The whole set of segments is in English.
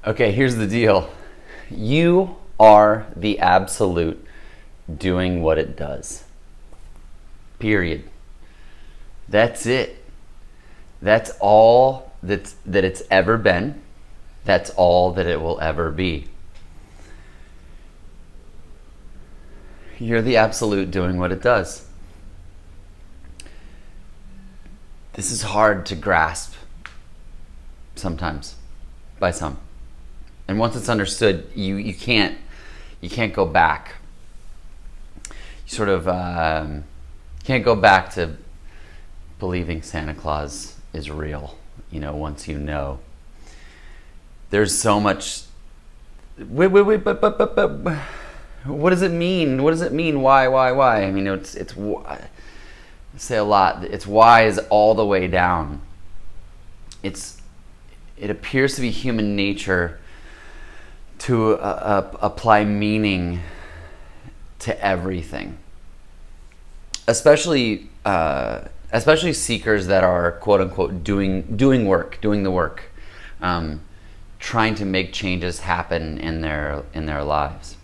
Okay, here's the deal. You are the absolute doing what it does. Period. That's it. That's all that it's ever been. That's all that it will ever be. You're the absolute doing what it does. This is hard to grasp sometimes by some. And once it's understood, you can't go back. You sort of can't go back to believing Santa Claus is real. Once you know, there's so much. Wait, but what does it mean? What does it mean? Why? I mean, it's I say a lot. It's why is all the way down. It appears to be human nature to apply meaning to everything, especially seekers that are quote unquote doing the work, trying to make changes happen in their lives.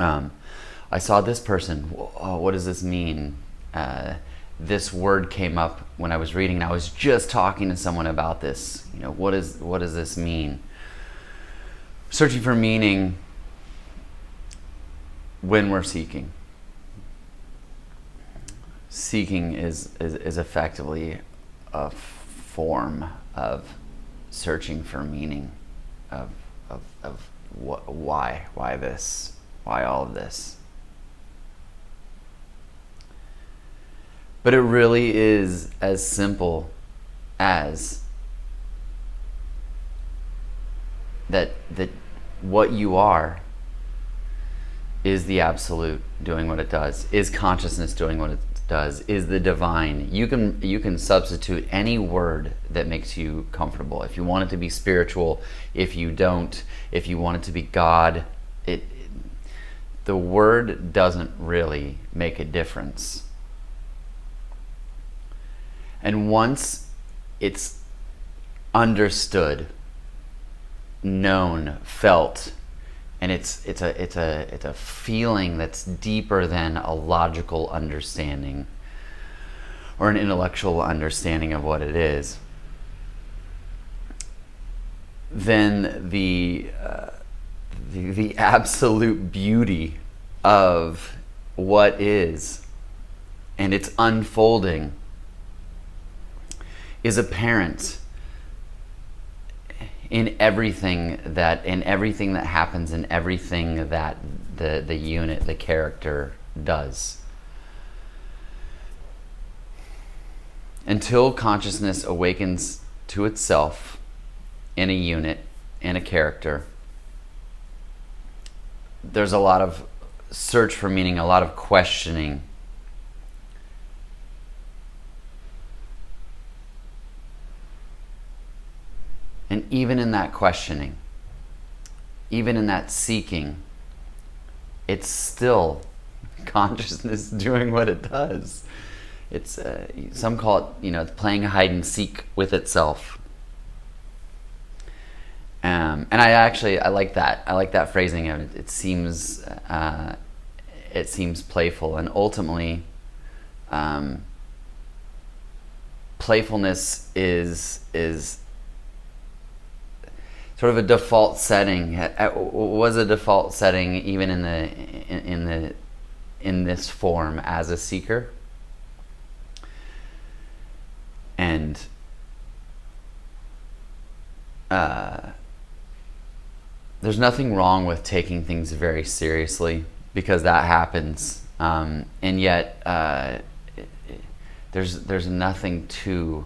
I saw this person. Oh, what does this mean? This word came up when I was reading, and I was just talking to someone about this. What does this mean? Searching for meaning when we're seeking. Seeking is effectively a form of searching for meaning, of why this, why all of this. But it really is as simple as that what you are is the absolute doing what it does, is consciousness doing what it does, is the divine. You can substitute any word that makes you comfortable. If you want it to be spiritual, if you don't, if you want it to be God, the word doesn't really make a difference. And once it's understood, known, felt, and it's a feeling that's deeper than a logical understanding or an intellectual understanding of what it is, then the absolute beauty of what is and its unfolding is apparent in everything that happens, in everything that the unit, the character does. Until consciousness awakens to itself in a unit, in a character, there's a lot of search for meaning, a lot of questioning. And even in that questioning, even in that seeking, it's still consciousness doing what it does. It's some call it, playing hide and seek with itself. And I like that. I like that phrasing of it. It seems playful, and ultimately, playfulness is sort of a default setting. Was a default setting even in this form as a seeker. And there's nothing wrong with taking things very seriously, because that happens. And yet there's nothing to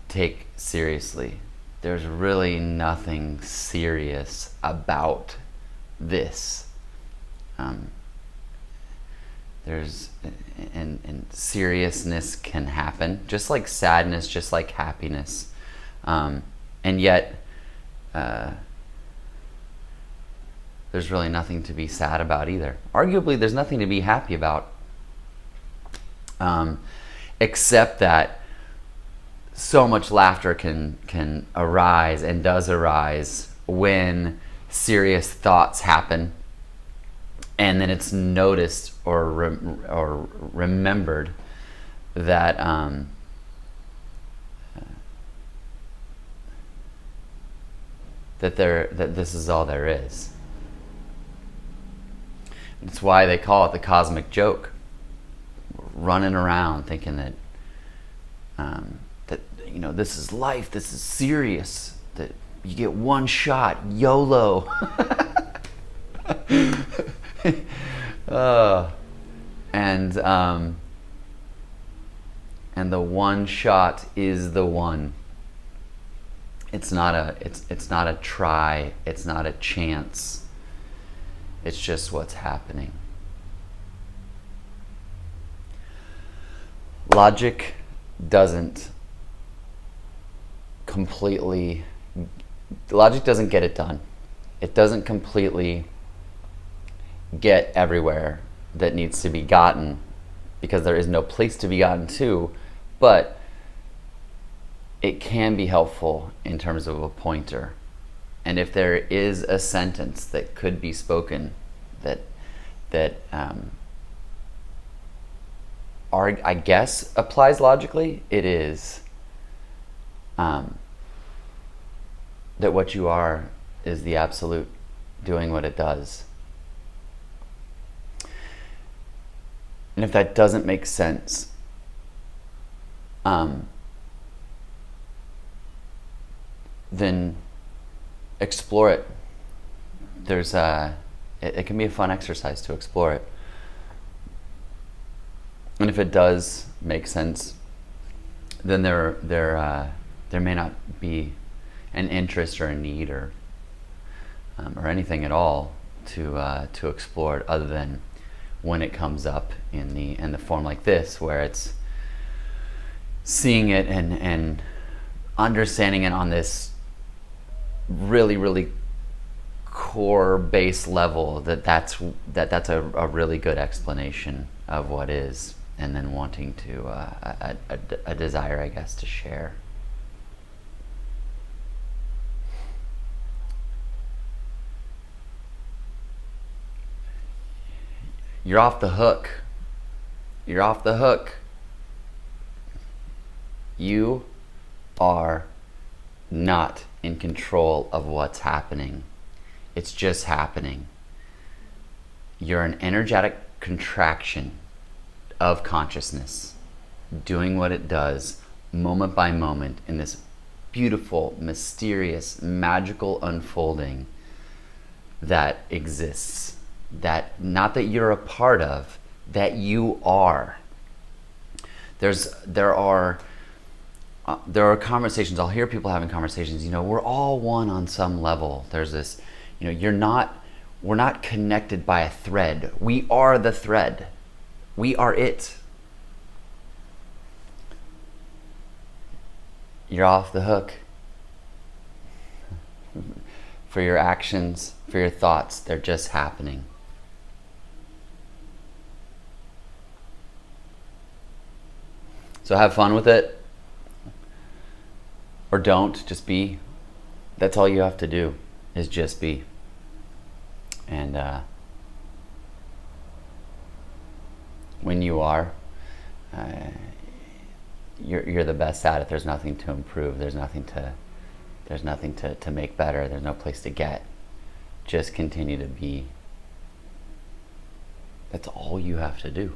take seriously. There's really nothing serious about this. And seriousness can happen, just like sadness, just like happiness. And yet, there's really nothing to be sad about either. Arguably, there's nothing to be happy about, except that so much laughter can arise and does arise when serious thoughts happen, and then it's noticed or remembered that that this is all there is. It's why they call it the cosmic joke. We're running around thinking that this is life, this is serious, that you get one shot, YOLO. And the one shot is the one. It's not a try, it's not a chance. It's just what's happening. Logic doesn't get it done. It doesn't completely get everywhere that needs to be gotten, because there is no place to be gotten to, but it can be helpful in terms of a pointer. And if there is a sentence that could be spoken that I guess applies logically, it is that what you are is the absolute doing what it does. And if that doesn't make sense, then explore it. It can be a fun exercise to explore it. And if it does make sense, then there may not be an interest or a need or anything at all to explore it, other than when it comes up in the form like this, where it's seeing it and understanding it on this really, really core base level, that's a really good explanation of what is, and then wanting to a desire, I guess, to share. You're off the hook. You're off the hook. You are not in control of what's happening. It's just happening. You're an energetic contraction of consciousness, doing what it does moment by moment in this beautiful, mysterious, magical unfolding that exists. That not that you're a part of, that you are. There are conversations. I'll hear people having conversations. We're all one on some level. There's this. We're not connected by a thread. We are the thread. We are it. You're off the hook for your actions, for your thoughts. They're just happening. So have fun with it, or don't. Just be. That's all you have to do, is just be. And when you are, you're the best at it. There's nothing to improve. There's nothing to make better. There's no place to get. Just continue to be. That's all you have to do.